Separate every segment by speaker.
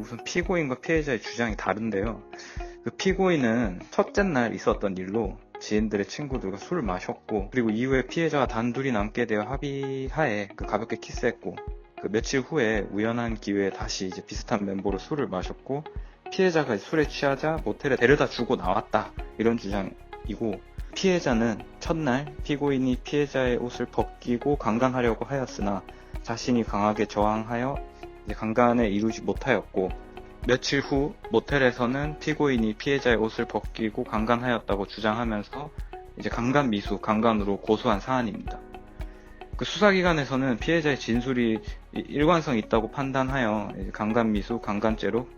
Speaker 1: 우선 피고인과 피해자의 주장이 다른데요. 그 피고인은 첫째 날 있었던 일로 지인들의 친구들과 술을 마셨고, 그리고 이후에 피해자가 단둘이 남게 되어 합의하에 가볍게 키스했고, 며칠 후에 우연한 기회에 다시 이제 비슷한 멤버로 술을 마셨고, 피해자가 술에 취하자 모텔에 데려다 주고 나왔다, 이런 주장이고, 피해자는 첫날 피고인이 피해자의 옷을 벗기고 강간하려고 하였으나 자신이 강하게 저항하여 이제 강간을 이루지 못하였고, 며칠 후 모텔에서는 피고인이 피해자의 옷을 벗기고 강간하였다고 주장하면서 이제 강간 미수, 강간으로 고소한 사안입니다. 수사기관에서는 피해자의 진술이 일관성이 있다고 판단하여 강간 미수, 강간죄로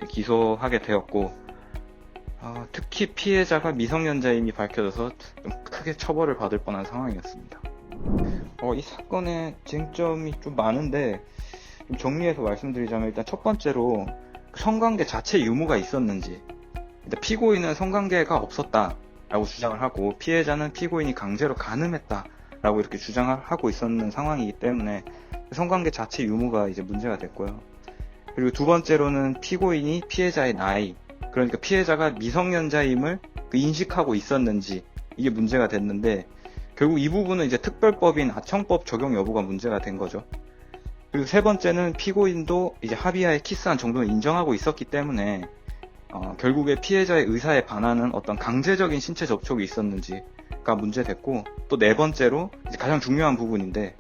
Speaker 1: 기소하게 되었고, 특히 피해자가 미성년자임이 밝혀져서 좀 크게 처벌을 받을 뻔한 상황이었습니다. 이 사건의 쟁점이 좀 많은데 좀 정리해서 말씀드리자면, 일단 첫 번째로 성관계 자체 유무가 있었는지. 일단 피고인은 성관계가 없었다라고 주장을 하고, 피해자는 피고인이 강제로 간음했다라고 이렇게 주장을 하고 있었는 상황이기 때문에 성관계 자체 유무가 이제 문제가 됐고요. 그리고 두 번째로는 피고인이 피해자의 나이, 그러니까 피해자가 미성년자임을 인식하고 있었는지, 이게 문제가 됐는데, 결국 이 부분은 이제 특별법인 아청법 적용 여부가 문제가 된 거죠. 그리고 세 번째는 피고인도 이제 합의하에 키스한 정도는 인정하고 있었기 때문에 결국에 피해자의 의사에 반하는 어떤 강제적인 신체 접촉이 있었는지가 문제됐고, 또 네 번째로 이제 가장 중요한 부분인데,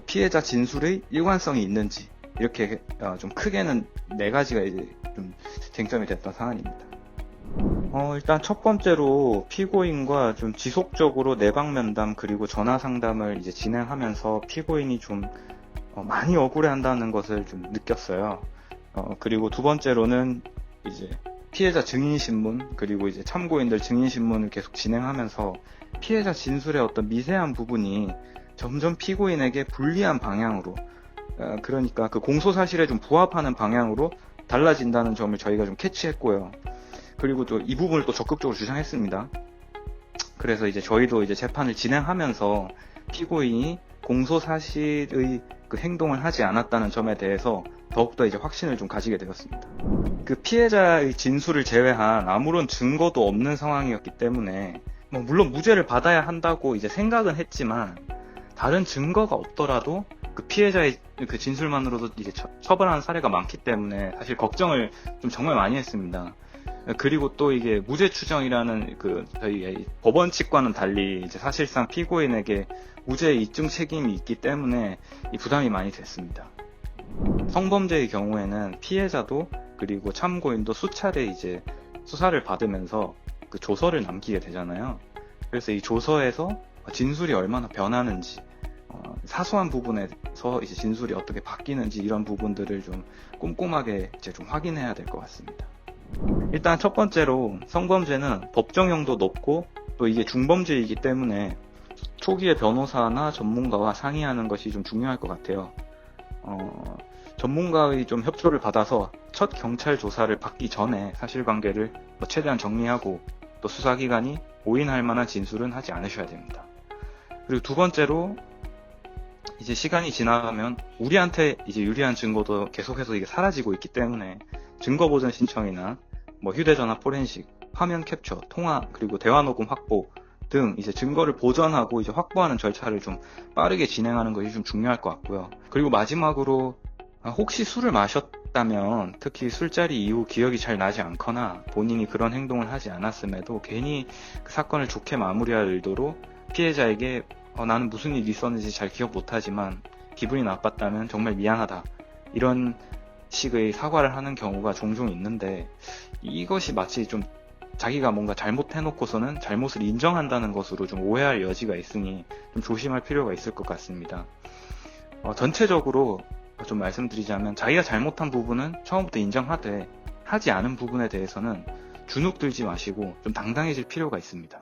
Speaker 1: 피해자 진술의 일관성이 있는지, 이렇게 좀 크게는 네 가지가 이제 좀 쟁점이 됐던 사안입니다. 일단 첫 번째로 피고인과 좀 지속적으로 내방 면담 그리고 전화 상담을 이제 진행하면서 피고인이 좀 많이 억울해한다는 것을 좀 느꼈어요. 그리고 두 번째로는 이제 피해자 증인신문 그리고 이제 참고인들 증인신문을 계속 진행하면서 피해자 진술의 어떤 미세한 부분이 점점 피고인에게 불리한 방향으로, 그러니까 그 공소 사실에 좀 부합하는 방향으로 달라진다는 점을 저희가 좀 캐치했고요. 그리고 또 이 부분을 또 적극적으로 주장했습니다. 그래서 이제 저희도 이제 재판을 진행하면서 피고인이 공소 사실의 그 행동을 하지 않았다는 점에 대해서 더욱더 이제 확신을 좀 가지게 되었습니다. 그 피해자의 진술을 제외한 아무런 증거도 없는 상황이었기 때문에, 물론 무죄를 받아야 한다고 이제 생각은 했지만, 다른 증거가 없더라도 그 피해자의 그 진술만으로도 이제 처벌하는 사례가 많기 때문에 사실 걱정을 좀 정말 많이 했습니다. 그리고 또 이게 무죄 추정이라는 저희 법원 측과는 달리 이제 사실상 피고인에게 무죄 입증 책임이 있기 때문에 이 부담이 많이 됐습니다. 성범죄의 경우에는 피해자도 그리고 참고인도 수차례 이제 수사를 받으면서 그 조서를 남기게 되잖아요. 그래서 이 조서에서 진술이 얼마나 변하는지, 사소한 부분에서 이제 진술이 어떻게 바뀌는지, 이런 부분들을 좀 꼼꼼하게 이제 좀 확인해야 될 것 같습니다. 일단 첫 번째로 성범죄는 법정형도 높고 또 이게 중범죄이기 때문에 초기에 변호사나 전문가와 상의하는 것이 좀 중요할 것 같아요. 전문가의 좀 협조를 받아서 첫 경찰 조사를 받기 전에 사실관계를 최대한 정리하고, 또 수사기관이 오인할 만한 진술은 하지 않으셔야 됩니다. 그리고 두 번째로 이제 시간이 지나가면 우리한테 이제 유리한 증거도 계속해서 이게 사라지고 있기 때문에 증거보전 신청이나 휴대전화 포렌식, 화면 캡처, 통화, 그리고 대화 녹음 확보 등 이제 증거를 보전하고 이제 확보하는 절차를 좀 빠르게 진행하는 것이 좀 중요할 것 같고요. 그리고 마지막으로 혹시 술을 마셨다면, 특히 술자리 이후 기억이 잘 나지 않거나 본인이 그런 행동을 하지 않았음에도 괜히 그 사건을 좋게 마무리할 의도로 피해자에게 나는 무슨 일이 있었는지 잘 기억 못하지만 기분이 나빴다면 정말 미안하다, 이런 식의 사과를 하는 경우가 종종 있는데, 이것이 마치 좀 자기가 뭔가 잘못해놓고서는 잘못을 인정한다는 것으로 좀 오해할 여지가 있으니 좀 조심할 필요가 있을 것 같습니다. 전체적으로 좀 말씀드리자면, 자기가 잘못한 부분은 처음부터 인정하되 하지 않은 부분에 대해서는 주눅 들지 마시고 좀 당당해질 필요가 있습니다.